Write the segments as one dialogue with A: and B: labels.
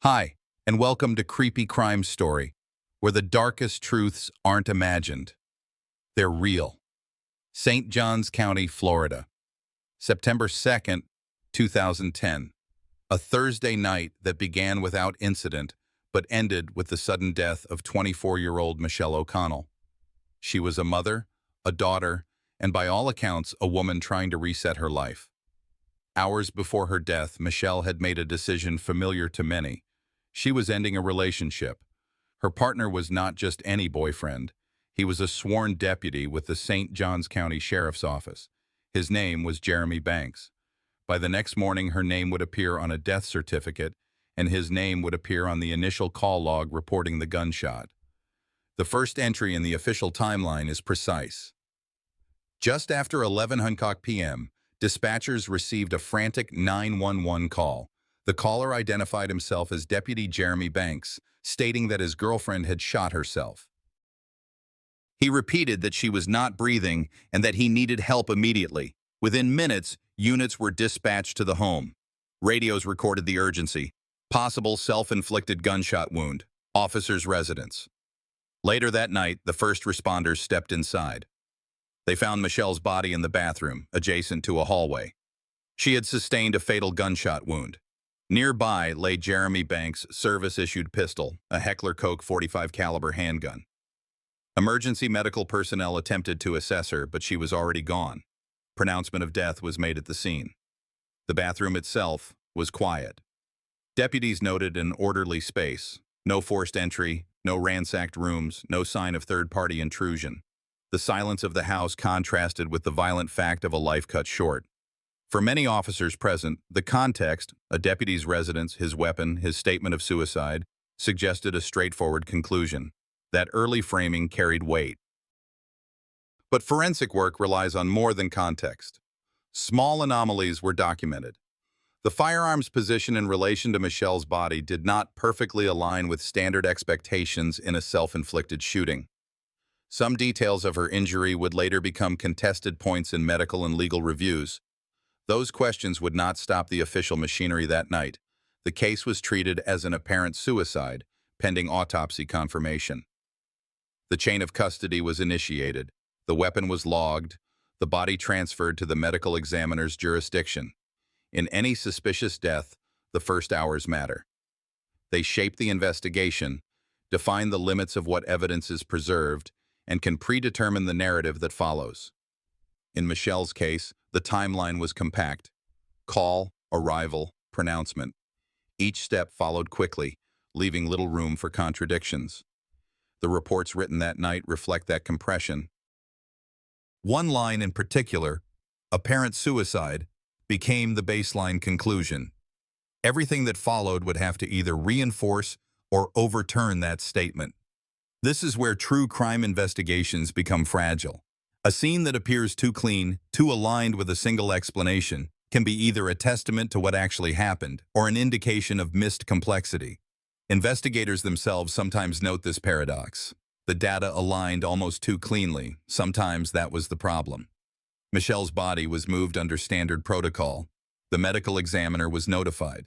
A: Hi, and welcome to Creepy Crime Story, where the darkest truths aren't imagined. They're real. St. Johns County, Florida. September 2nd, 2010. A Thursday night that began without incident, but ended with the sudden death of 24-year-old Michelle O'Connell. She was a mother, a daughter, and by all accounts, a woman trying to reset her life. Hours before her death, Michelle had made a decision familiar to many. She was ending a relationship. Her partner was not just any boyfriend. He was a sworn deputy with the St. Johns County Sheriff's Office. His name was Jeremy Banks. By the next morning, her name would appear on a death certificate, and his name would appear on the initial call log reporting the gunshot. The first entry in the official timeline is precise. Just after 11 p.m., dispatchers received a frantic 911 call. The caller identified himself as Deputy Jeremy Banks, stating that his girlfriend had shot herself. He repeated that she was not breathing and that he needed help immediately. Within minutes, units were dispatched to the home. Radios recorded the urgency. Possible self-inflicted gunshot wound. Officer's residence. Later that night, the first responders stepped inside. They found Michelle's body in the bathroom, adjacent to a hallway. She had sustained a fatal gunshot wound. Nearby lay Jeremy Banks' service-issued pistol, a Heckler Koch .45 caliber handgun. Emergency medical personnel attempted to assess her, but she was already gone. Pronouncement of death was made at the scene. The bathroom itself was quiet. Deputies noted an orderly space. No forced entry, no ransacked rooms, no sign of third-party intrusion. The silence of the house contrasted with the violent fact of a life cut short. For many officers present, the context, a deputy's residence, his weapon, his statement of suicide, suggested a straightforward conclusion. That early framing carried weight. But forensic work relies on more than context. Small anomalies were documented. The firearm's position in relation to Michelle's body did not perfectly align with standard expectations in a self-inflicted shooting. Some details of her injury would later become contested points in medical and legal reviews. Those questions would not stop the official machinery that night. The case was treated as an apparent suicide, pending autopsy confirmation. The chain of custody was initiated. The weapon was logged. The body transferred to the medical examiner's jurisdiction. In any suspicious death, the first hours matter. They shape the investigation, define the limits of what evidence is preserved, and can predetermine the narrative that follows. In Michelle's case, the timeline was compact. Call, arrival, pronouncement. Each step followed quickly, leaving little room for contradictions. The reports written that night reflect that compression. One line in particular, apparent suicide, became the baseline conclusion. Everything that followed would have to either reinforce or overturn that statement. This is where true crime investigations become fragile. A scene that appears too clean, too aligned with a single explanation, can be either a testament to what actually happened or an indication of missed complexity. Investigators themselves sometimes note this paradox. The data aligned almost too cleanly. Sometimes that was the problem. Michelle's body was moved under standard protocol. The medical examiner was notified.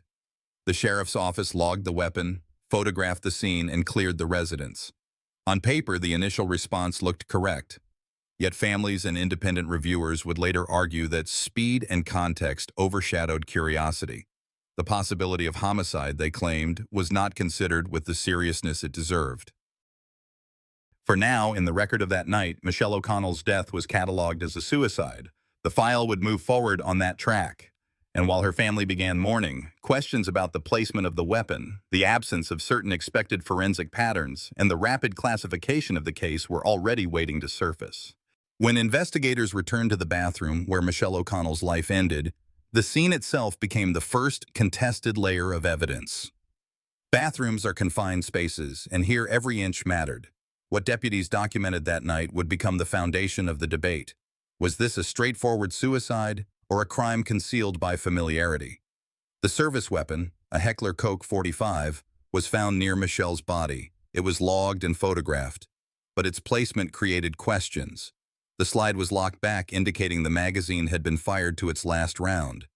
A: The sheriff's office logged the weapon, photographed the scene, and cleared the residence. On paper, the initial response looked correct. Yet families and independent reviewers would later argue that speed and context overshadowed curiosity. The possibility of homicide, they claimed, was not considered with the seriousness it deserved. For now, in the record of that night, Michelle O'Connell's death was cataloged as a suicide. The file would move forward on that track. And while her family began mourning, questions about the placement of the weapon, the absence of certain expected forensic patterns, and the rapid classification of the case were already waiting to surface. When investigators returned to the bathroom where Michelle O'Connell's life ended, the scene itself became the first contested layer of evidence. Bathrooms are confined spaces, and here every inch mattered. What deputies documented that night would become the foundation of the debate. Was this a straightforward suicide or a crime concealed by familiarity? The service weapon, a Heckler Koch .45, was found near Michelle's body. It was logged and photographed, but its placement created questions. The slide was locked back, indicating the magazine had been fired to its last round.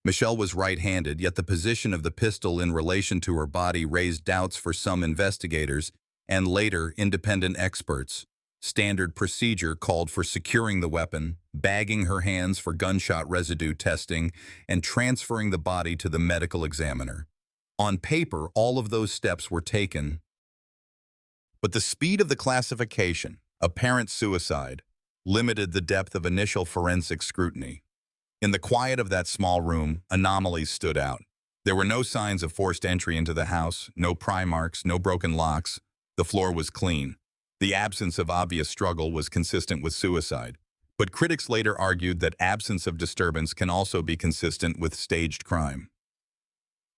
A: Michelle was right-handed, yet the position of the pistol in relation to her body raised doubts for some investigators and later independent experts. Standard procedure called for securing the weapon, bagging her hands for gunshot residue testing, and transferring the body to the medical examiner. On paper, all of those steps were taken, but the speed of the classification, apparent suicide, limited the depth of initial forensic scrutiny. In the quiet of that small room, anomalies stood out. There were no signs of forced entry into the house, no pry marks, no broken locks. The floor was clean. The absence of obvious struggle was consistent with suicide. But critics later argued that absence of disturbance can also be consistent with staged crime.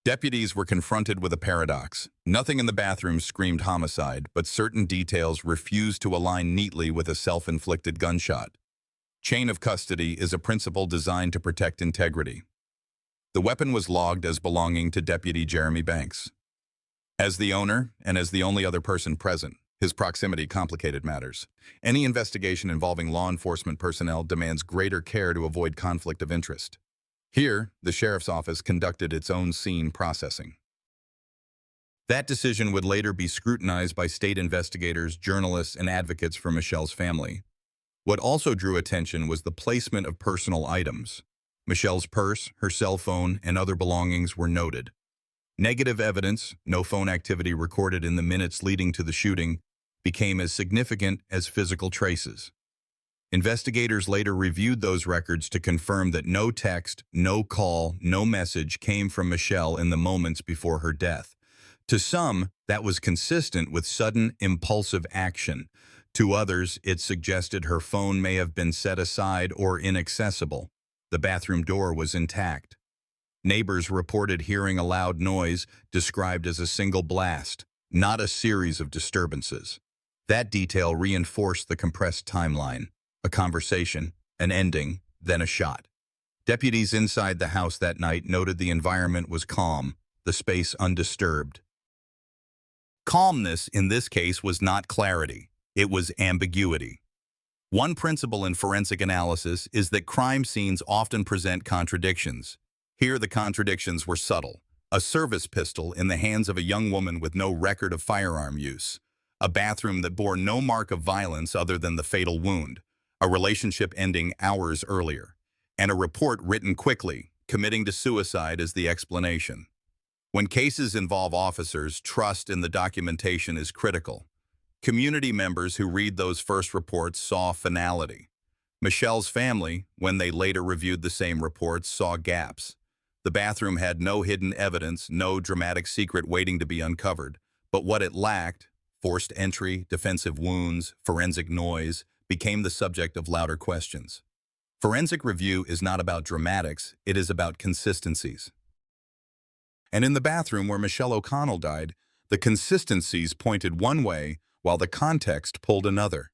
A: Deputies were confronted with a paradox. Nothing in the bathroom screamed homicide, but certain details refused to align neatly with a self-inflicted gunshot. Chain of custody is a principle designed to protect integrity. The weapon was logged as belonging to Deputy Jeremy Banks. As the owner, and as the only other person present, his proximity complicated matters. Any investigation involving law enforcement personnel demands greater care to avoid conflict of interest. Here, the sheriff's office conducted its own scene processing. That decision would later be scrutinized by state investigators, journalists, and advocates for Michelle's family. What also drew attention was the placement of personal items. Michelle's purse, her cell phone, and other belongings were noted. Negative evidence, no phone activity recorded in the minutes leading to the shooting, became as significant as physical traces. Investigators later reviewed those records to confirm that no text, no call, no message came from Michelle in the moments before her death. To some, that was consistent with sudden, impulsive action. To others, it suggested her phone may have been set aside or inaccessible. The bathroom door was intact. Neighbors reported hearing a loud noise described as a single blast, not a series of disturbances. That detail reinforced the compressed timeline. A conversation, an ending, then a shot. Deputies inside the house that night noted the environment was calm, the space undisturbed. Calmness in this case was not clarity, it was ambiguity. One principle in forensic analysis is that crime scenes often present contradictions. Here the contradictions were subtle. A service pistol in the hands of a young woman with no record of firearm use. A bathroom that bore no mark of violence other than the fatal wound. A relationship ending hours earlier, and a report written quickly, committing to suicide as the explanation. When cases involve officers, trust in the documentation is critical. Community members who read those first reports saw finality. Michelle's family, when they later reviewed the same reports, saw gaps. The bathroom had no hidden evidence, no dramatic secret waiting to be uncovered, but what it lacked, forced entry, defensive wounds, forensic noise, became the subject of louder questions. Forensic review is not about dramatics, it is about consistencies. And in the bathroom where Michelle O'Connell died, the consistencies pointed one way while the context pulled another.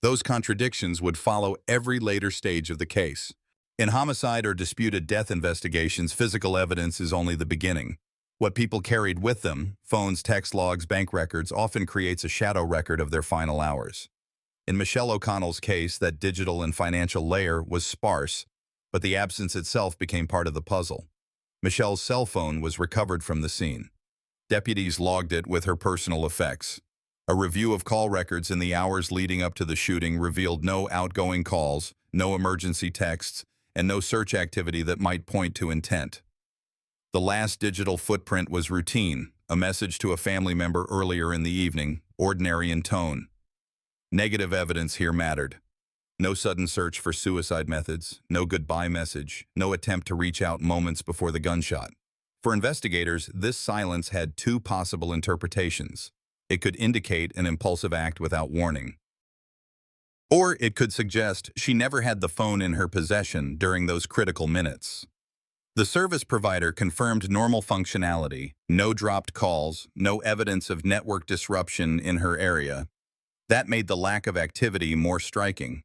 A: Those contradictions would follow every later stage of the case. In homicide or disputed death investigations, physical evidence is only the beginning. What people carried with them, phones, text logs, bank records, often creates a shadow record of their final hours. In Michelle O'Connell's case, that digital and financial layer was sparse, but the absence itself became part of the puzzle. Michelle's cell phone was recovered from the scene. Deputies logged it with her personal effects. A review of call records in the hours leading up to the shooting revealed no outgoing calls, no emergency texts, and no search activity that might point to intent. The last digital footprint was routine, a message to a family member earlier in the evening, ordinary in tone. Negative evidence here mattered. No sudden search for suicide methods, no goodbye message, no attempt to reach out moments before the gunshot. For investigators, this silence had two possible interpretations. It could indicate an impulsive act without warning. Or it could suggest she never had the phone in her possession during those critical minutes. The service provider confirmed normal functionality, no dropped calls, no evidence of network disruption in her area. That made the lack of activity more striking.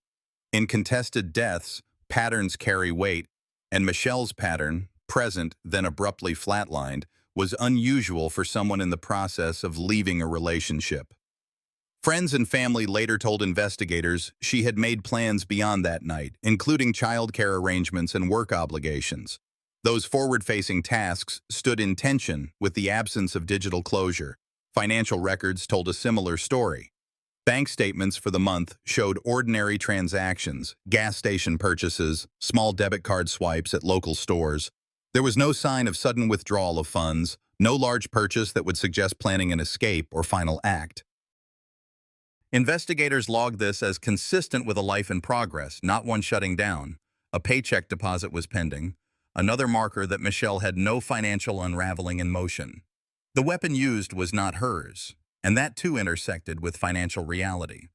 A: In contested deaths, patterns carry weight, and Michelle's pattern, present then abruptly flatlined, was unusual for someone in the process of leaving a relationship. Friends and family later told investigators she had made plans beyond that night, including childcare arrangements and work obligations. Those forward-facing tasks stood in tension with the absence of digital closure. Financial records told a similar story. Bank statements for the month showed ordinary transactions, gas station purchases, small debit card swipes at local stores. There was no sign of sudden withdrawal of funds, no large purchase that would suggest planning an escape or final act. Investigators logged this as consistent with a life in progress, not one shutting down. A paycheck deposit was pending, another marker that Michelle had no financial unraveling in motion. The weapon used was not hers, and that too intersected with financial reality.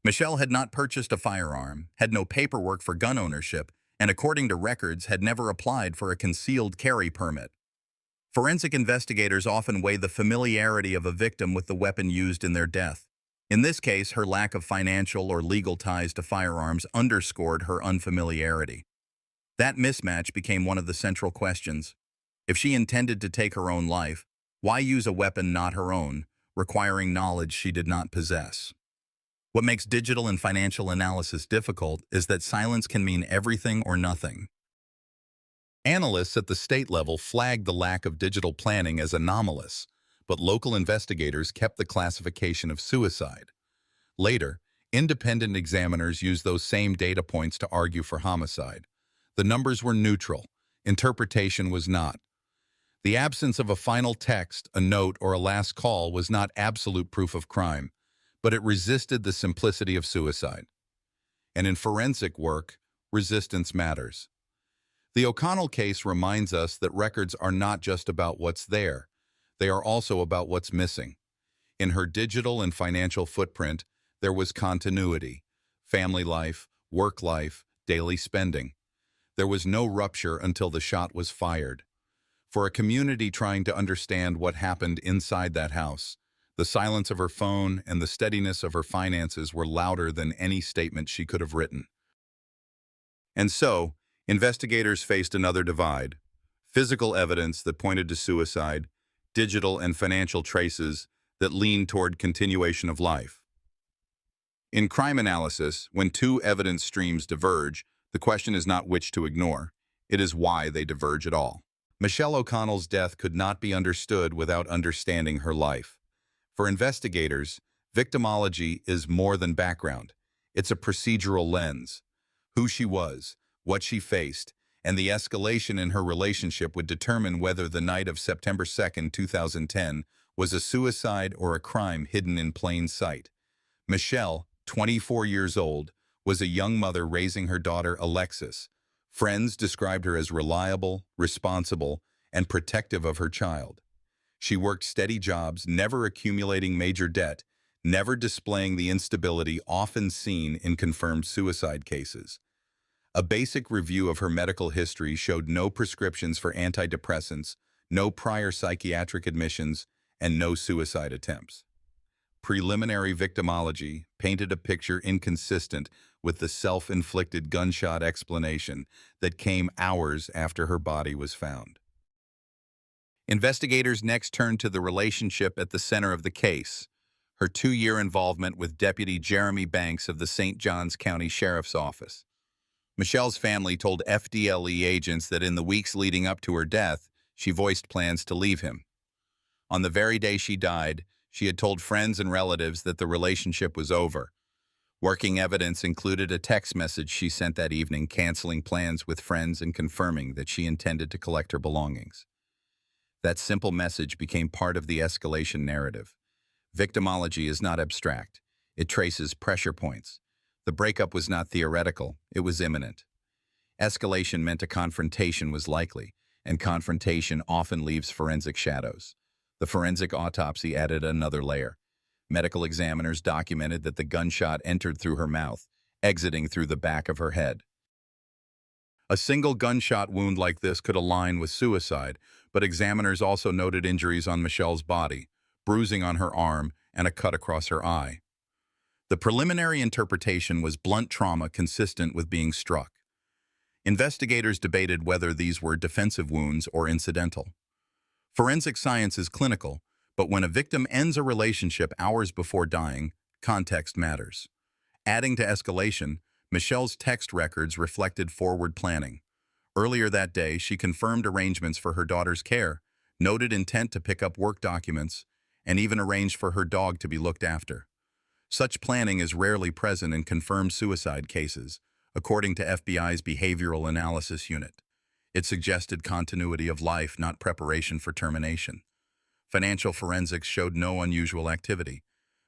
A: Michelle had not purchased a firearm, had no paperwork for gun ownership, and according to records had never applied for a concealed carry permit. Forensic investigators often weigh the familiarity of a victim with the weapon used in their death. In this case, her lack of financial or legal ties to firearms underscored her unfamiliarity. That mismatch became one of the central questions. If she intended to take her own life, why use a weapon not her own, requiring knowledge she did not possess? What makes digital and financial analysis difficult is that silence can mean everything or nothing. Analysts at the state level flagged the lack of digital planning as anomalous, but local investigators kept the classification of suicide. Later, independent examiners used those same data points to argue for homicide. The numbers were neutral. Interpretation was not. The absence of a final text, a note, or a last call was not absolute proof of crime, but it resisted the simplicity of suicide. And in forensic work, resistance matters. The O'Connell case reminds us that records are not just about what's there. They are also about what's missing. In her digital and financial footprint, there was continuity, family life, work life, daily spending. There was no rupture until the shot was fired. For a community trying to understand what happened inside that house, the silence of her phone and the steadiness of her finances were louder than any statement she could have written. And so, investigators faced another divide: physical evidence that pointed to suicide, digital and financial traces that leaned toward continuation of life. In crime analysis, when two evidence streams diverge, the question is not which to ignore, it is why they diverge at all. Michelle O'Connell's death could not be understood without understanding her life. For investigators, victimology is more than background. It's a procedural lens. Who she was, what she faced, and the escalation in her relationship would determine whether the night of September 2, 2010 was a suicide or a crime hidden in plain sight. Michelle, 24 years old, was a young mother raising her daughter Alexis. Friends described her as reliable, responsible, and protective of her child. She worked steady jobs, never accumulating major debt, never displaying the instability often seen in confirmed suicide cases. A basic review of her medical history showed no prescriptions for antidepressants, no prior psychiatric admissions, and no suicide attempts. Preliminary victimology painted a picture inconsistent with the self-inflicted gunshot explanation that came hours after her body was found. Investigators next turned to the relationship at the center of the case: her 2-year involvement with Deputy Jeremy Banks of the St. Johns County Sheriff's Office. Michelle's family told FDLE agents that in the weeks leading up to her death, she voiced plans to leave him. On the very day she died, she had told friends and relatives that the relationship was over. Working evidence included a text message she sent that evening canceling plans with friends and confirming that she intended to collect her belongings. That simple message became part of the escalation narrative. Victimology is not abstract. It traces pressure points. The breakup was not theoretical, it was imminent. Escalation meant a confrontation was likely, and confrontation often leaves forensic shadows. The forensic autopsy added another layer. Medical examiners documented that the gunshot entered through her mouth, exiting through the back of her head. A single gunshot wound like this could align with suicide, but examiners also noted injuries on Michelle's body, bruising on her arm, and a cut across her eye. The preliminary interpretation was blunt trauma consistent with being struck. Investigators debated whether these were defensive wounds or incidental. Forensic science is clinical, but when a victim ends a relationship hours before dying, context matters. Adding to escalation, Michelle's text records reflected forward planning. Earlier that day, she confirmed arrangements for her daughter's care, noted intent to pick up work documents, and even arranged for her dog to be looked after. Such planning is rarely present in confirmed suicide cases, according to FBI's Behavioral Analysis Unit. It suggested continuity of life, not preparation for termination. Financial forensics showed no unusual activity.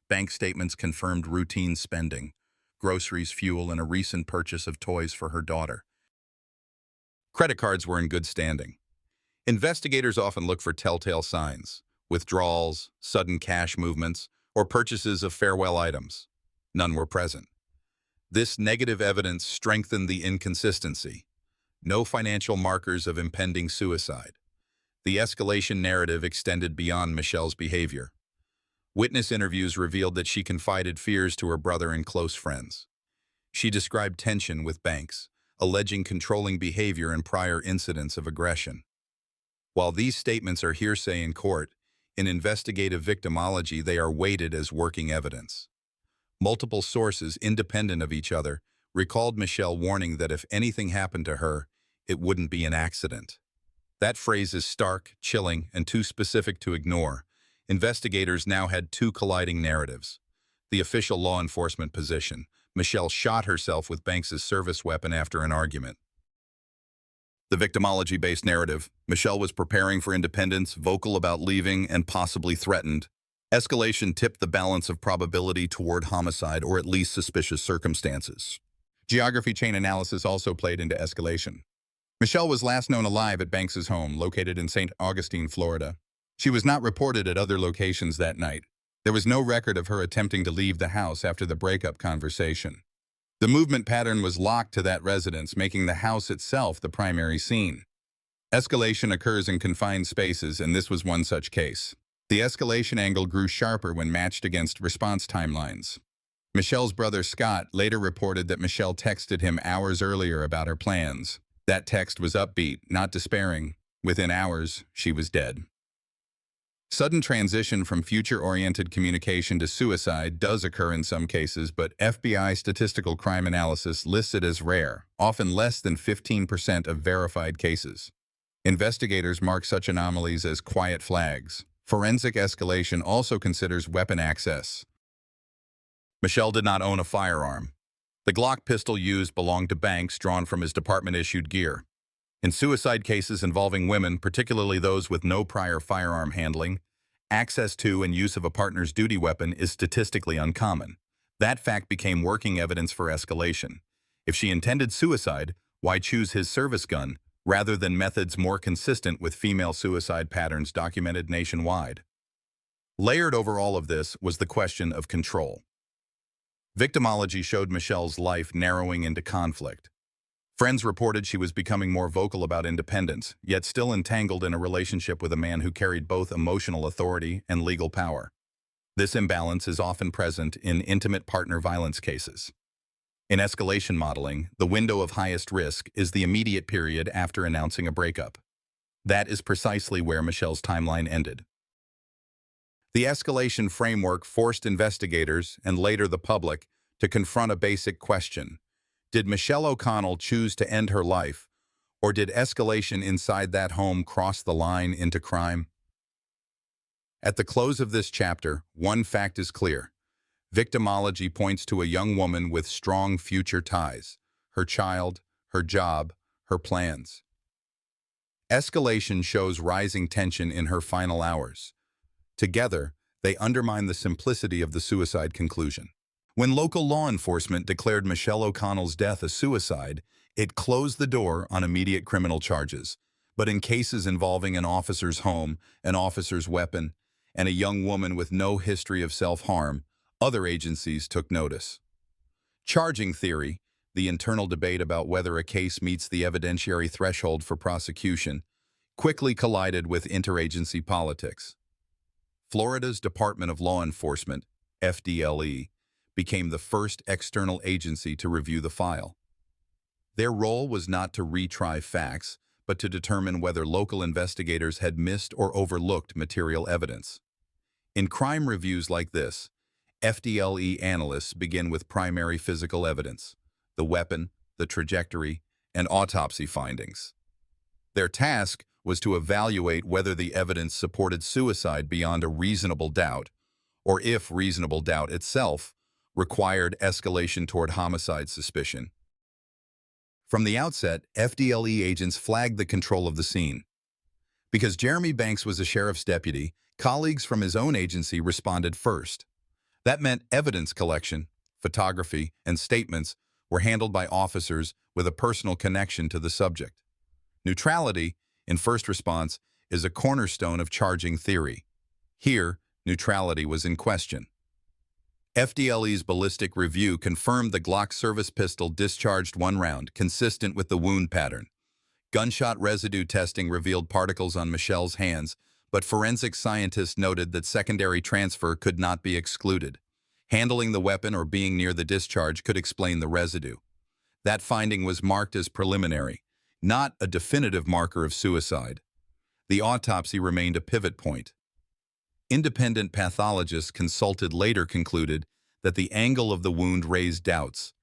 A: Bank statements confirmed routine spending, groceries, fuel, and a recent purchase of toys for her daughter. Credit cards were in good standing. Investigators often look for telltale signs: withdrawals, sudden cash movements, or purchases of farewell items. None were present. This negative evidence strengthened the inconsistency. No financial markers of impending suicide. The escalation narrative extended beyond Michelle's behavior. Witness interviews revealed that she confided fears to her brother and close friends. She described tension with banks, alleging controlling behavior and prior incidents of aggression. While these statements are hearsay in court, in investigative victimology they are weighted as working evidence. Multiple sources, independent of each other, recalled Michelle warning that if anything happened to her, it wouldn't be an accident. That phrase is stark, chilling, and too specific to ignore. Investigators now had two colliding narratives. The official law enforcement position: Michelle shot herself with Banks's service weapon after an argument. The victimology-based narrative: Michelle was preparing for independence, vocal about leaving, and possibly threatened. Escalation tipped the balance of probability toward homicide or at least suspicious circumstances. Geography chain analysis also played into escalation. Michelle was last known alive at Banks's home, located in St. Augustine, Florida. She was not reported at other locations that night. There was no record of her attempting to leave the house after the breakup conversation. The movement pattern was locked to that residence, making the house itself the primary scene. Escalation occurs in confined spaces, and this was one such case. The escalation angle grew sharper when matched against response timelines. Michelle's brother Scott later reported that Michelle texted him hours earlier about her plans. That text was upbeat, not despairing. Within hours, she was dead. Sudden transition from future-oriented communication to suicide does occur in some cases, but FBI statistical crime analysis lists it as rare, often less than 15% of verified cases. Investigators mark such anomalies as quiet flags. Forensic escalation also considers weapon access. Michelle did not own a firearm. The Glock pistol used belonged to Banks, drawn from his department-issued gear. In suicide cases involving women, particularly those with no prior firearm handling, access to and use of a partner's duty weapon is statistically uncommon. That fact became working evidence for escalation. If she intended suicide, why choose his service gun, rather than methods more consistent with female suicide patterns documented nationwide? Layered over all of this was the question of control. Victimology showed Michelle's life narrowing into conflict. Friends reported she was becoming more vocal about independence, yet still entangled in a relationship with a man who carried both emotional authority and legal power. This imbalance is often present in intimate partner violence cases. In escalation modeling, the window of highest risk is the immediate period after announcing a breakup. That is precisely where Michelle's timeline ended. The escalation framework forced investigators, and later the public, to confront a basic question. Did Michelle O'Connell choose to end her life, or did escalation inside that home cross the line into crime? At the close of this chapter, one fact is clear. Victimology points to a young woman with strong future ties: her child, her job, her plans. Escalation shows rising tension in her final hours. Together, they undermine the simplicity of the suicide conclusion. When local law enforcement declared Michelle O'Connell's death a suicide, it closed the door on immediate criminal charges. But in cases involving an officer's home, an officer's weapon, and a young woman with no history of self-harm, other agencies took notice. Charging theory, the internal debate about whether a case meets the evidentiary threshold for prosecution, quickly collided with interagency politics. Florida's Department of Law Enforcement, FDLE, became the first external agency to review the file. Their role was not to retry facts, but to determine whether local investigators had missed or overlooked material evidence. In crime reviews like this, FDLE analysts begin with primary physical evidence: the weapon, the trajectory, and autopsy findings. Their task was to evaluate whether the evidence supported suicide beyond a reasonable doubt, or if reasonable doubt itself required escalation toward homicide suspicion. From the outset, FDLE agents flagged the control of the scene. Because Jeremy Banks was a sheriff's deputy, colleagues from his own agency responded first. That meant evidence collection, photography, and statements were handled by officers with a personal connection to the subject. Neutrality, in first response, is a cornerstone of charging theory. Here, neutrality was in question. FDLE's ballistic review confirmed the Glock service pistol discharged one round, consistent with the wound pattern. Gunshot residue testing revealed particles on Michelle's hands, but forensic scientists noted that secondary transfer could not be excluded. Handling the weapon or being near the discharge could explain the residue. That finding was marked as preliminary, not a definitive marker of suicide. The autopsy remained a pivot point. Independent pathologists consulted later concluded that the angle of the wound raised doubts.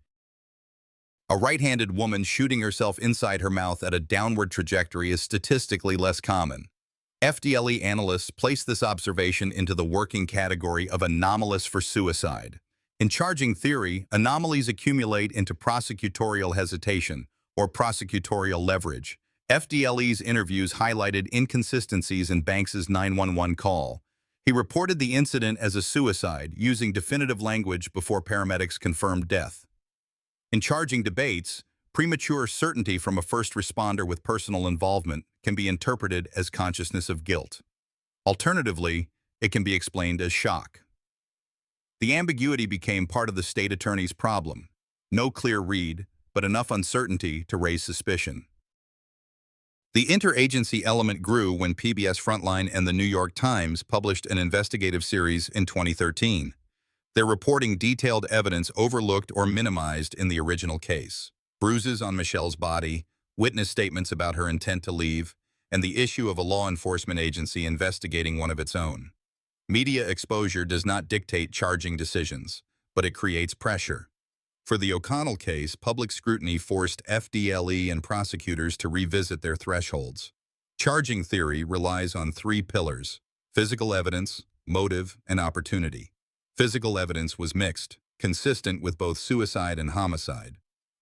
A: A right-handed woman shooting herself inside her mouth at a downward trajectory is statistically less common. FDLE analysts placed this observation into the working category of anomalous for suicide. In charging theory, anomalies accumulate into prosecutorial hesitation, or prosecutorial leverage. FDLE's interviews highlighted inconsistencies in Banks's 911 call. He reported the incident as a suicide, using definitive language before paramedics confirmed death. In charging debates, premature certainty from a first responder with personal involvement can be interpreted as consciousness of guilt. Alternatively, it can be explained as shock. The ambiguity became part of the state attorney's problem. No clear read, but enough uncertainty to raise suspicion. The interagency element grew when PBS Frontline and the New York Times published an investigative series in 2013. Their reporting detailed evidence overlooked or minimized in the original case. Bruises on Michelle's body, witness statements about her intent to leave, and the issue of a law enforcement agency investigating one of its own. Media exposure does not dictate charging decisions, but it creates pressure. For the O'Connell case, public scrutiny forced FDLE and prosecutors to revisit their thresholds. Charging theory relies on three pillars: physical evidence, motive, and opportunity. Physical evidence was mixed, consistent with both suicide and homicide.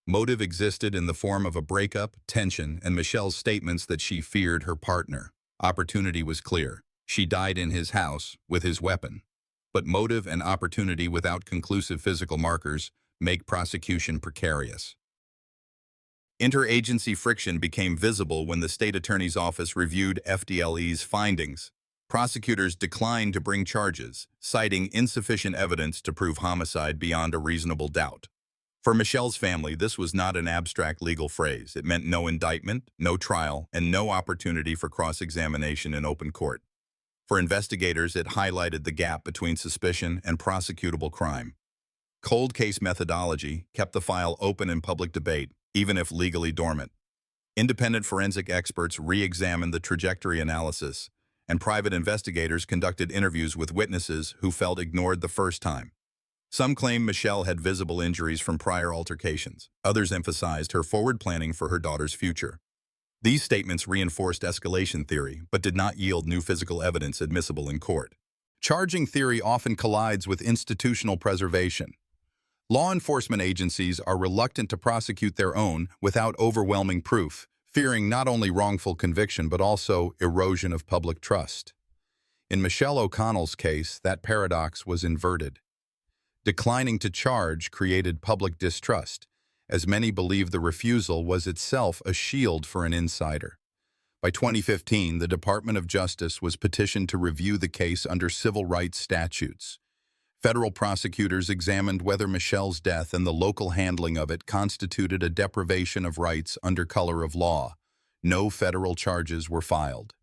A: Motive existed in the form of a breakup, tension, and Michelle's statements that she feared her partner. Opportunity was clear. She died in his house with his weapon. But motive and opportunity without conclusive physical markers make prosecution precarious. Interagency friction became visible when the state attorney's office reviewed FDLE's findings. Prosecutors declined to bring charges, citing insufficient evidence to prove homicide beyond a reasonable doubt. For Michelle's family, this was not an abstract legal phrase. It meant no indictment, no trial, and no opportunity for cross-examination in open court. For investigators, it highlighted the gap between suspicion and prosecutable crime. Cold case methodology kept the file open in public debate, even if legally dormant. Independent forensic experts re-examined the trajectory analysis, and private investigators conducted interviews with witnesses who felt ignored the first time. Some claimed Michelle had visible injuries from prior altercations. Others emphasized her forward planning for her daughter's future. These statements reinforced escalation theory, but did not yield new physical evidence admissible in court. Charging theory often collides with institutional preservation. Law enforcement agencies are reluctant to prosecute their own without overwhelming proof, fearing not only wrongful conviction but also erosion of public trust. In Michelle O'Connell's case, that paradox was inverted. Declining to charge created public distrust, as many believed the refusal was itself a shield for an insider. By 2015, the Department of Justice was petitioned to review the case under civil rights statutes. Federal prosecutors examined whether Michelle's death and the local handling of it constituted a deprivation of rights under color of law. No federal charges were filed.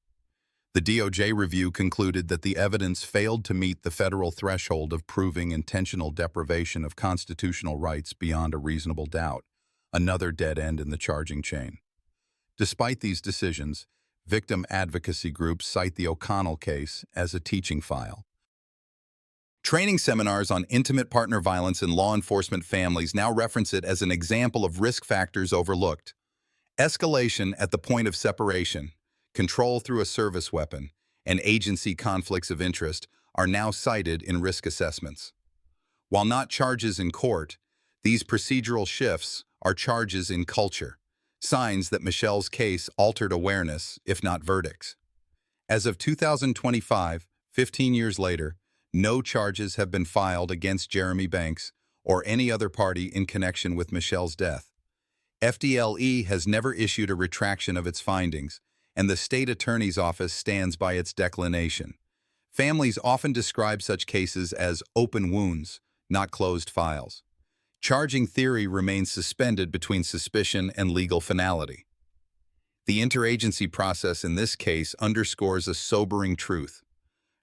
A: The DOJ review concluded that the evidence failed to meet the federal threshold of proving intentional deprivation of constitutional rights beyond a reasonable doubt, another dead end in the charging chain. Despite these decisions, victim advocacy groups cite the O'Connell case as a teaching file. Training seminars on intimate partner violence in law enforcement families now reference it as an example of risk factors overlooked. Escalation at the point of separation, control through a service weapon, and agency conflicts of interest are now cited in risk assessments. While not charges in court, these procedural shifts are charges in culture, signs that Michelle's case altered awareness, if not verdicts. As of 2025, 15 years later, no charges have been filed against Jeremy Banks or any other party in connection with Michelle's death. FDLE has never issued a retraction of its findings, and the state attorney's office stands by its declination. Families often describe such cases as open wounds, not closed files. Charging theory remains suspended between suspicion and legal finality. The interagency process in this case underscores a sobering truth.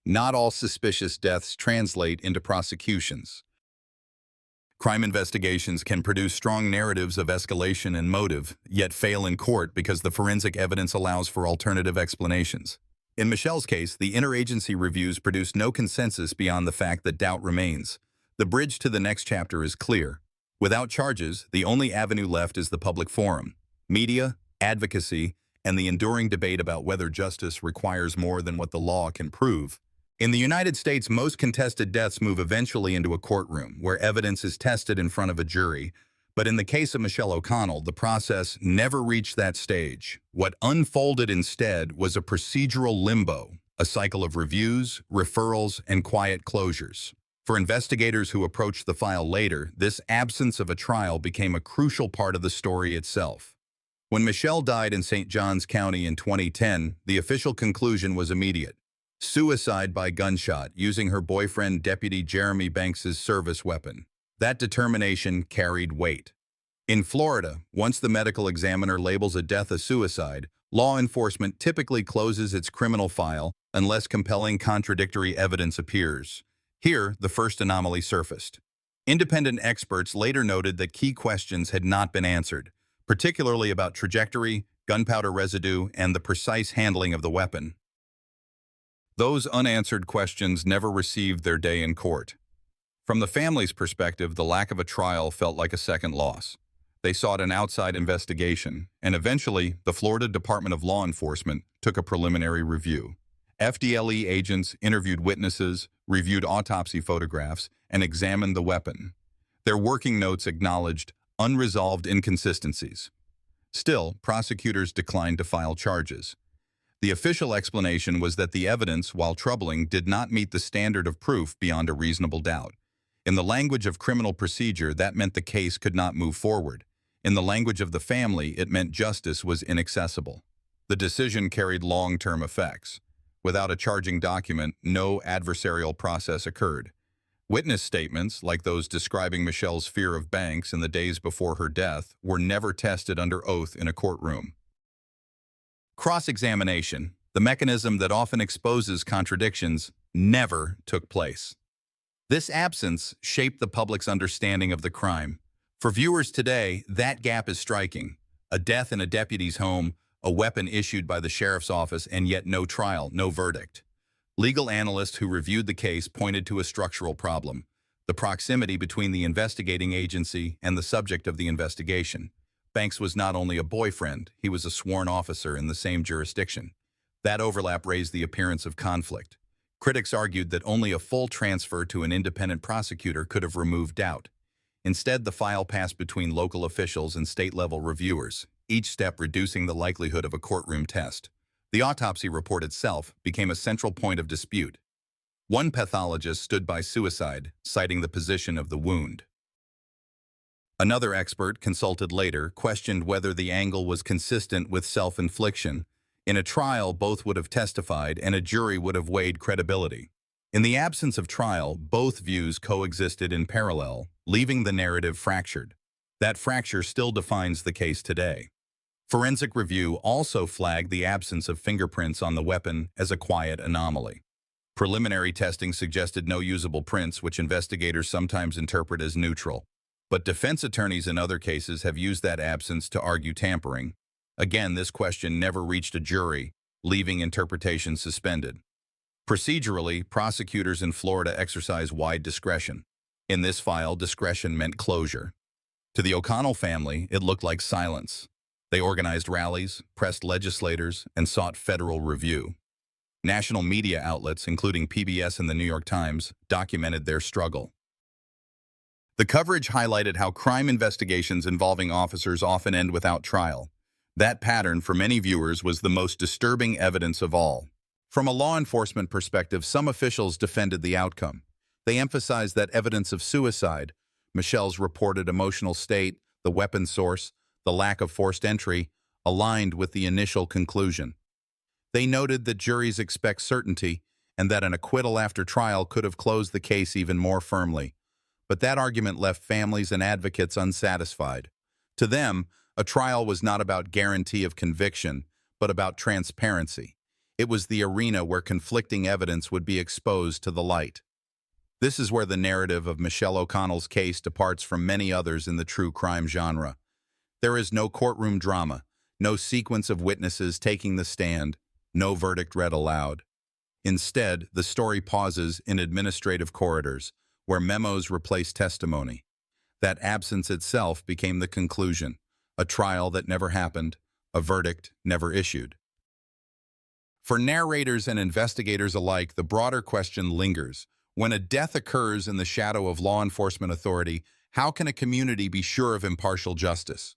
A: Not all suspicious deaths translate into prosecutions. Crime investigations can produce strong narratives of escalation and motive, yet fail in court because the forensic evidence allows for alternative explanations. In Michelle's case, the interagency reviews produced no consensus beyond the fact that doubt remains. The bridge to the next chapter is clear. Without charges, the only avenue left is the public forum, media, advocacy, and the enduring debate about whether justice requires more than what the law can prove. In the United States, most contested deaths move eventually into a courtroom, where evidence is tested in front of a jury. But in the case of Michelle O'Connell, the process never reached that stage. What unfolded instead was a procedural limbo, a cycle of reviews, referrals, and quiet closures. For investigators who approached the file later, this absence of a trial became a crucial part of the story itself. When Michelle died in St. Johns County in 2010, the official conclusion was immediate. Suicide by gunshot, using her boyfriend Deputy Jeremy Banks's service weapon. That determination carried weight. In Florida, once the medical examiner labels a death a suicide, law enforcement typically closes its criminal file unless compelling contradictory evidence appears. Here, the first anomaly surfaced. Independent experts later noted that key questions had not been answered, particularly about trajectory, gunpowder residue, and the precise handling of the weapon. Those unanswered questions never received their day in court. From the family's perspective, the lack of a trial felt like a second loss. They sought an outside investigation, and eventually, the Florida Department of Law Enforcement took a preliminary review. FDLE agents interviewed witnesses, reviewed autopsy photographs, and examined the weapon. Their working notes acknowledged unresolved inconsistencies. Still, prosecutors declined to file charges. The official explanation was that the evidence, while troubling, did not meet the standard of proof beyond a reasonable doubt. In the language of criminal procedure, that meant the case could not move forward. In the language of the family, it meant justice was inaccessible. The decision carried long-term effects. Without a charging document, no adversarial process occurred. Witness statements, like those describing Michelle's fear of Banks in the days before her death, were never tested under oath in a courtroom. Cross-examination, the mechanism that often exposes contradictions, never took place. This absence shaped the public's understanding of the crime. For viewers today, that gap is striking. A death in a deputy's home, a weapon issued by the sheriff's office, and yet no trial, no verdict. Legal analysts who reviewed the case pointed to a structural problem: the proximity between the investigating agency and the subject of the investigation. Banks was not only a boyfriend, he was a sworn officer in the same jurisdiction. That overlap raised the appearance of conflict. Critics argued that only a full transfer to an independent prosecutor could have removed doubt. Instead, the file passed between local officials and state-level reviewers, each step reducing the likelihood of a courtroom test. The autopsy report itself became a central point of dispute. One pathologist stood by suicide, citing the position of the wound. Another expert, consulted later, questioned whether the angle was consistent with self-infliction. In a trial, both would have testified, and a jury would have weighed credibility. In the absence of trial, both views coexisted in parallel, leaving the narrative fractured. That fracture still defines the case today. Forensic review also flagged the absence of fingerprints on the weapon as a quiet anomaly. Preliminary testing suggested no usable prints, which investigators sometimes interpret as neutral. But defense attorneys in other cases have used that absence to argue tampering. Again, this question never reached a jury, leaving interpretation suspended. Procedurally, prosecutors in Florida exercise wide discretion. In this file, discretion meant closure. To the O'Connell family, it looked like silence. They organized rallies, pressed legislators, and sought federal review. National media outlets, including PBS and the New York Times, documented their struggle. The coverage highlighted how crime investigations involving officers often end without trial. That pattern, for many viewers, was the most disturbing evidence of all. From a law enforcement perspective, some officials defended the outcome. They emphasized that evidence of suicide, Michelle's reported emotional state, the weapon source, the lack of forced entry, aligned with the initial conclusion. They noted that juries expect certainty and that an acquittal after trial could have closed the case even more firmly. But that argument left families and advocates unsatisfied. To them, a trial was not about guarantee of conviction, but about transparency. It was the arena where conflicting evidence would be exposed to the light. This is where the narrative of Michelle O'Connell's case departs from many others in the true crime genre. There is no courtroom drama, no sequence of witnesses taking the stand, no verdict read aloud. Instead, the story pauses in administrative corridors, where memos replace testimony. That absence itself became the conclusion, a trial that never happened, a verdict never issued. For narrators and investigators alike, the broader question lingers. When a death occurs in the shadow of law enforcement authority, how can a community be sure of impartial justice?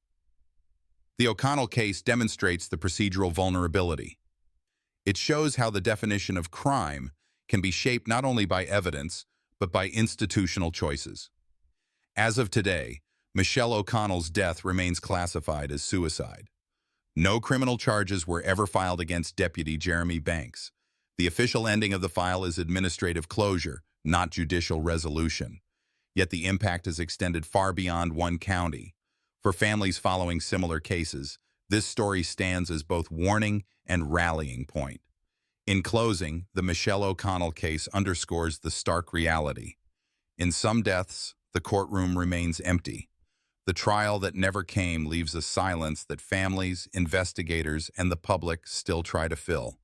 A: The O'Connell case demonstrates the procedural vulnerability. It shows how the definition of crime can be shaped not only by evidence, but by institutional choices. As of today, Michelle O'Connell's death remains classified as suicide. No criminal charges were ever filed against Deputy Jeremy Banks. The official ending of the file is administrative closure, not judicial resolution. Yet the impact has extended far beyond one county. For families following similar cases, this story stands as both warning and rallying point. In closing, the Michelle O'Connell case underscores the stark reality. In some deaths, the courtroom remains empty. The trial that never came leaves a silence that families, investigators, and the public still try to fill.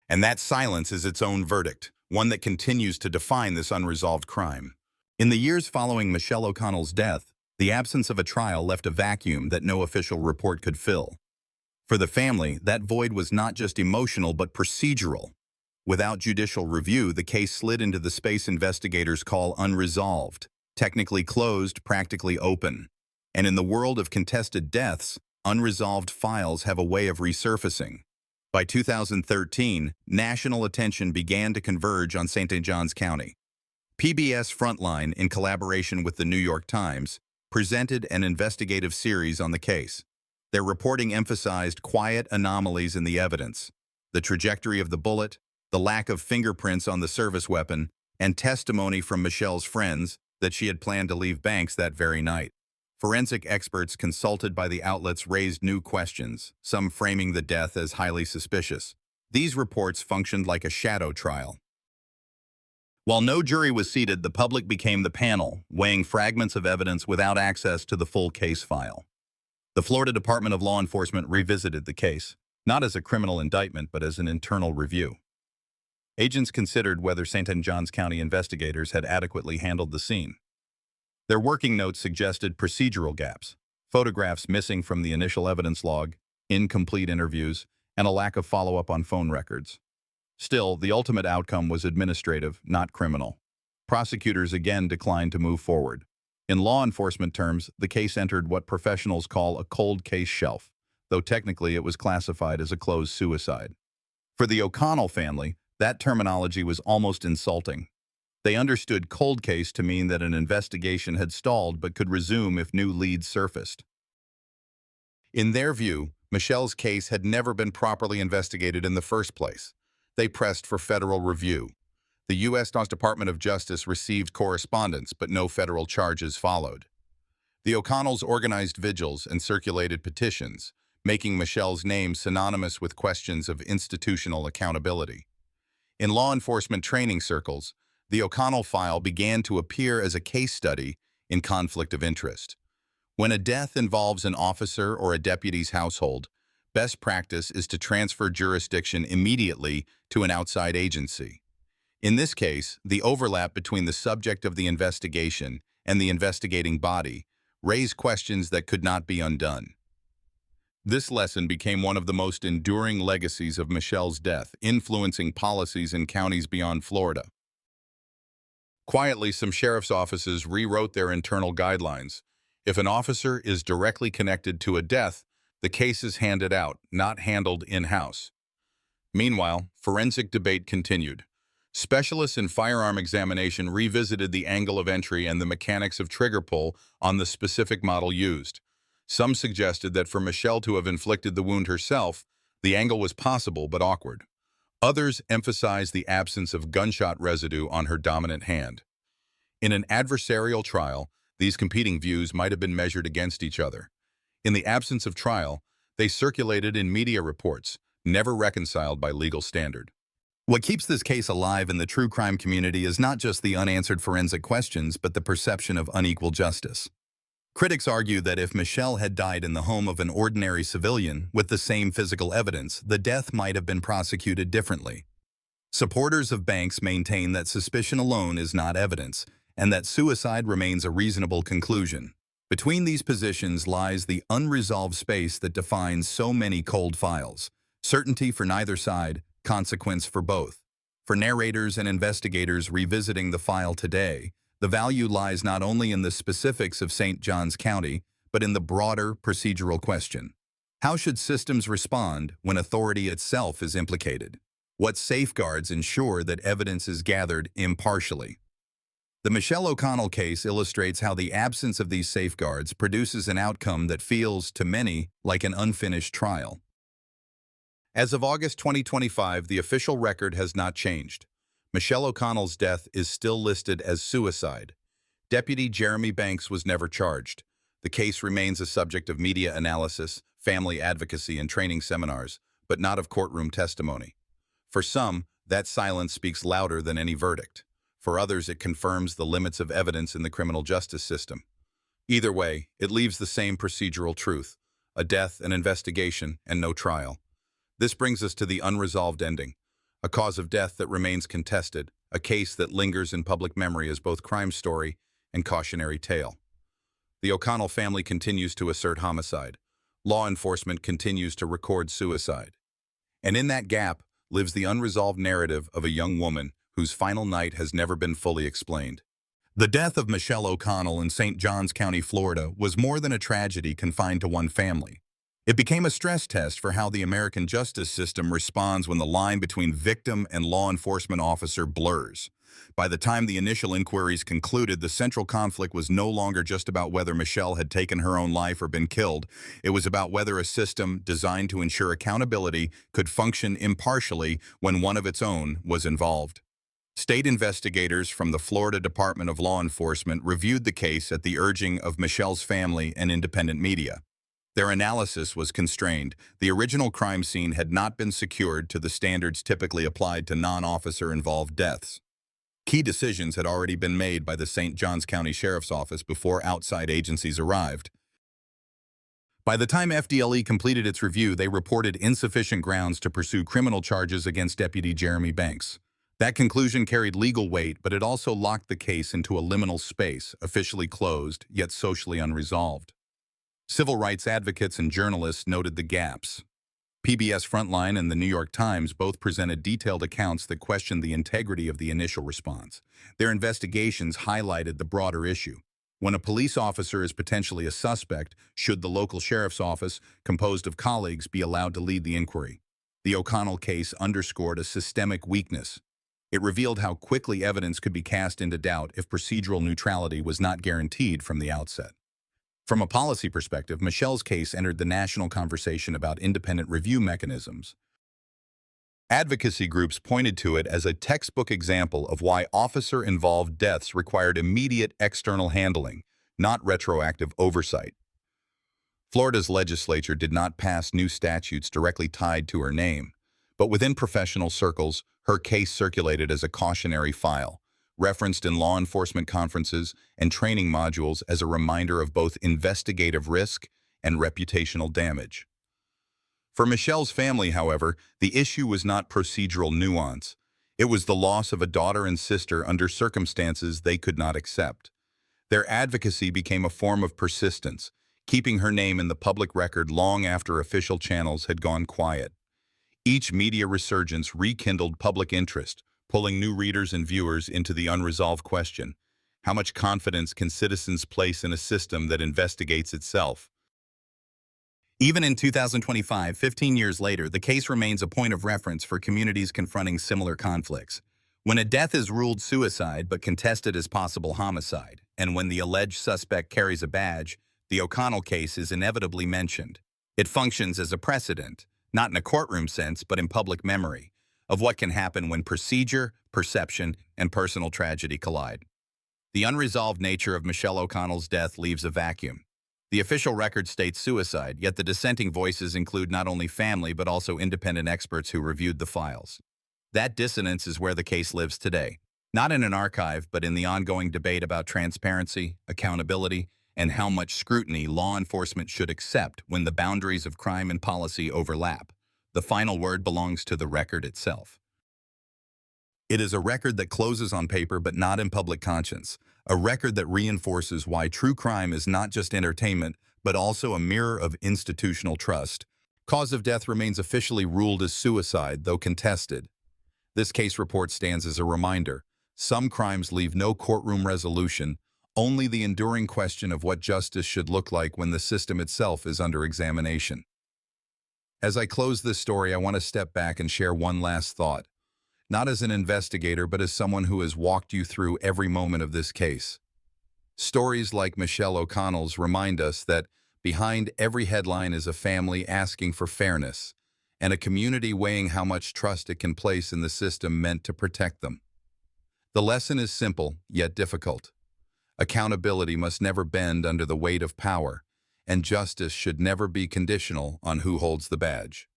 A: And that silence is its own verdict, one that continues to define this unresolved crime. In the years following Michelle O'Connell's death, the absence of a trial left a vacuum that no official report could fill. For the family, that void was not just emotional but procedural. Without judicial review, the case slid into the space investigators call unresolved, technically closed, practically open. And in the world of contested deaths, unresolved files have a way of resurfacing. By 2013, national attention began to converge on St. Johns County. PBS Frontline, in collaboration with the New York Times, presented an investigative series on the case. Their reporting emphasized quiet anomalies in the evidence, the trajectory of the bullet, the lack of fingerprints on the service weapon, and testimony from Michelle's friends that she had planned to leave Banks that very night. Forensic experts consulted by the outlets raised new questions, some framing the death as highly suspicious. These reports functioned like a shadow trial. While no jury was seated, the public became the panel, weighing fragments of evidence without access to the full case file. The Florida Department of Law Enforcement revisited the case, not as a criminal indictment but as an internal review. Agents considered whether St. Johns County investigators had adequately handled the scene. Their working notes suggested procedural gaps, photographs missing from the initial evidence log, incomplete interviews, and a lack of follow-up on phone records. Still, the ultimate outcome was administrative, not criminal. Prosecutors again declined to move forward. In law enforcement terms, the case entered what professionals call a cold case shelf, though technically it was classified as a closed suicide. For the O'Connell family, that terminology was almost insulting. They understood cold case to mean that an investigation had stalled but could resume if new leads surfaced. In their view, Michelle's case had never been properly investigated in the first place. They pressed for federal review. The U.S. Department of Justice received correspondence, but no federal charges followed. The O'Connells organized vigils and circulated petitions, making Michelle's name synonymous with questions of institutional accountability. In law enforcement training circles, the O'Connell file began to appear as a case study in conflict of interest. When a death involves an officer or a deputy's household, best practice is to transfer jurisdiction immediately to an outside agency. In this case, the overlap between the subject of the investigation and the investigating body raised questions that could not be undone. This lesson became one of the most enduring legacies of Michelle's death, influencing policies in counties beyond Florida. Quietly, some sheriff's offices rewrote their internal guidelines. If an officer is directly connected to a death, the case is handed out, not handled in-house. Meanwhile, forensic debate continued. Specialists in firearm examination revisited the angle of entry and the mechanics of trigger pull on the specific model used. Some suggested that for Michelle to have inflicted the wound herself, the angle was possible but awkward. Others emphasized the absence of gunshot residue on her dominant hand. In an adversarial trial, these competing views might have been measured against each other. In the absence of trial, they circulated in media reports, never reconciled by legal standard. What keeps this case alive in the true crime community is not just the unanswered forensic questions, but the perception of unequal justice. Critics argue that if Michelle had died in the home of an ordinary civilian with the same physical evidence, the death might have been prosecuted differently. Supporters of Banks maintain that suspicion alone is not evidence, and that suicide remains a reasonable conclusion. Between these positions lies the unresolved space that defines so many cold files. Certainty for neither side, consequence for both. For narrators and investigators revisiting the file today, the value lies not only in the specifics of St. Johns County, but in the broader procedural question. How should systems respond when authority itself is implicated? What safeguards ensure that evidence is gathered impartially? The Michelle O'Connell case illustrates how the absence of these safeguards produces an outcome that feels, to many, like an unfinished trial. As of August 2025, the official record has not changed. Michelle O'Connell's death is still listed as suicide. Deputy Jeremy Banks was never charged. The case remains a subject of media analysis, family advocacy, and training seminars, but not of courtroom testimony. For some, that silence speaks louder than any verdict. For others, it confirms the limits of evidence in the criminal justice system. Either way, it leaves the same procedural truth: a death, an investigation, and no trial. This brings us to the unresolved ending, a cause of death that remains contested, a case that lingers in public memory as both crime story and cautionary tale. The O'Connell family continues to assert homicide. Law enforcement continues to record suicide. And in that gap lives the unresolved narrative of a young woman whose final night has never been fully explained. The death of Michelle O'Connell in St. Johns County, Florida, was more than a tragedy confined to one family. It became a stress test for how the American justice system responds when the line between victim and law enforcement officer blurs. By the time the initial inquiries concluded, the central conflict was no longer just about whether Michelle had taken her own life or been killed. It was about whether a system designed to ensure accountability could function impartially when one of its own was involved. State investigators from the Florida Department of Law Enforcement reviewed the case at the urging of Michelle's family and independent media. Their analysis was constrained. The original crime scene had not been secured to the standards typically applied to non-officer-involved deaths. Key decisions had already been made by the St. Johns County Sheriff's Office before outside agencies arrived. By the time FDLE completed its review, they reported insufficient grounds to pursue criminal charges against Deputy Jeremy Banks. That conclusion carried legal weight, but it also locked the case into a liminal space, officially closed, yet socially unresolved. Civil rights advocates and journalists noted the gaps. PBS Frontline and the New York Times both presented detailed accounts that questioned the integrity of the initial response. Their investigations highlighted the broader issue. When a police officer is potentially a suspect, should the local sheriff's office, composed of colleagues, be allowed to lead the inquiry? The O'Connell case underscored a systemic weakness. It revealed how quickly evidence could be cast into doubt if procedural neutrality was not guaranteed from the outset. From a policy perspective, Michelle's case entered the national conversation about independent review mechanisms. Advocacy groups pointed to it as a textbook example of why officer-involved deaths required immediate external handling, not retroactive oversight. Florida's legislature did not pass new statutes directly tied to her name, but within professional circles, her case circulated as a cautionary file, referenced in law enforcement conferences and training modules as a reminder of both investigative risk and reputational damage. For Michelle's family, however, the issue was not procedural nuance. It was the loss of a daughter and sister under circumstances they could not accept. Their advocacy became a form of persistence, keeping her name in the public record long after official channels had gone quiet. Each media resurgence rekindled public interest, pulling new readers and viewers into the unresolved question: how much confidence can citizens place in a system that investigates itself? Even in 2025, 15 years later, the case remains a point of reference for communities confronting similar conflicts. When a death is ruled suicide but contested as possible homicide, and when the alleged suspect carries a badge, the O'Connell case is inevitably mentioned. It functions as a precedent, not in a courtroom sense, but in public memory, of what can happen when procedure, perception, and personal tragedy collide. The unresolved nature of Michelle O'Connell's death leaves a vacuum. The official record states suicide, yet the dissenting voices include not only family but also independent experts who reviewed the files. That dissonance is where the case lives today, not in an archive but in the ongoing debate about transparency, accountability, and how much scrutiny law enforcement should accept when the boundaries of crime and policy overlap. The final word belongs to the record itself. It is a record that closes on paper but not in public conscience, a record that reinforces why true crime is not just entertainment but also a mirror of institutional trust. Cause of death remains officially ruled as suicide, though contested. This case report stands as a reminder. Some crimes leave no courtroom resolution, only the enduring question of what justice should look like when the system itself is under examination. As I close this story, I want to step back and share one last thought. Not as an investigator, but as someone who has walked you through every moment of this case. Stories like Michelle O'Connell's remind us that behind every headline is a family asking for fairness, and a community weighing how much trust it can place in the system meant to protect them. The lesson is simple, yet difficult. Accountability must never bend under the weight of power, and justice should never be conditional on who holds the badge.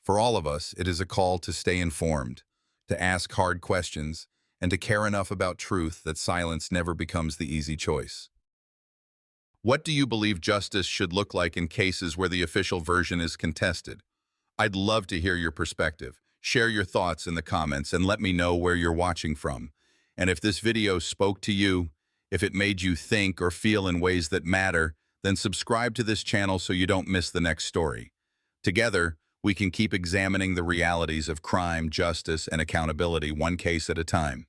A: For all of us, it is a call to stay informed, to ask hard questions, and to care enough about truth that silence never becomes the easy choice. What do you believe justice should look like in cases where the official version is contested? I'd love to hear your perspective. Share your thoughts in the comments and let me know where you're watching from. And if this video spoke to you, if it made you think or feel in ways that matter, then subscribe to this channel so you don't miss the next story. Together, we can keep examining the realities of crime, justice, and accountability one case at a time.